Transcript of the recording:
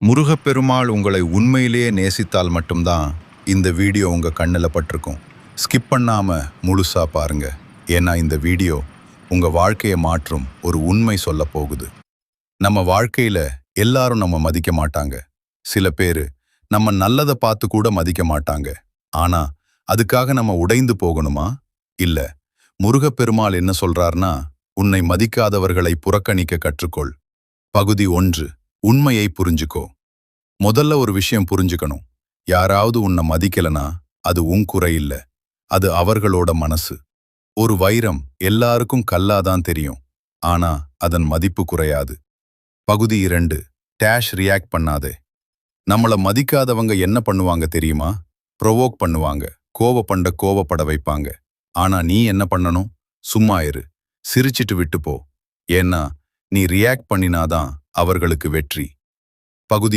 முருகப்பெருமாள் உங்களை உண்மையிலேயே நேசித்தால் மட்டும்தான் இந்த வீடியோ உங்க கண்ணுல பட்டிருக்கும். ஸ்கிப் பண்ணாம முழுசா பாருங்க. ஏன்னா இந்த வீடியோ உங்க வாழ்க்கையை மாற்றும் ஒரு உண்மை சொல்ல போகுது. நம்ம வாழ்க்கையில எல்லாரும் நம்ம மதிக்க மாட்டாங்க. சில பேரு நம்ம நல்லதை பார்த்து கூட மதிக்க மாட்டாங்க. ஆனா அதுக்காக நம்ம உடைந்து போகணுமா? இல்ல. முருகப்பெருமாள் என்ன சொல்றார்னா, உன்னை மதிக்காதவர்களை புறக்கணிக்க கற்றுக்கொள். பகுதி 1. உண்மையை புரிஞ்சுக்கோ. முதல்ல ஒரு விஷயம் புரிஞ்சுக்கணும். யாராவது உன்னை மதிக்கலனா அது உன் குறை இல்ல. அது அவர்களோட மனசு. ஒரு வைரம் எல்லாருக்கும் கல்லாதான் தெரியும். ஆனா அதன் மதிப்பு குறையாது. பகுதி 2. டேஷ் ரியாக்ட் பண்ணாதே. நம்மள மதிக்காதவங்க என்ன பண்ணுவாங்க தெரியுமா? ப்ரொவோக் பண்ணுவாங்க. கோவப்பட வைப்பாங்க. ஆனா நீ என்ன பண்ணணும்? சும்மா இரு. சிரிச்சிட்டு விட்டு போ. ஏன்னா நீ ரியாக்ட் பண்ணினாதான் அவர்களுக்கு வெற்றி. பகுதி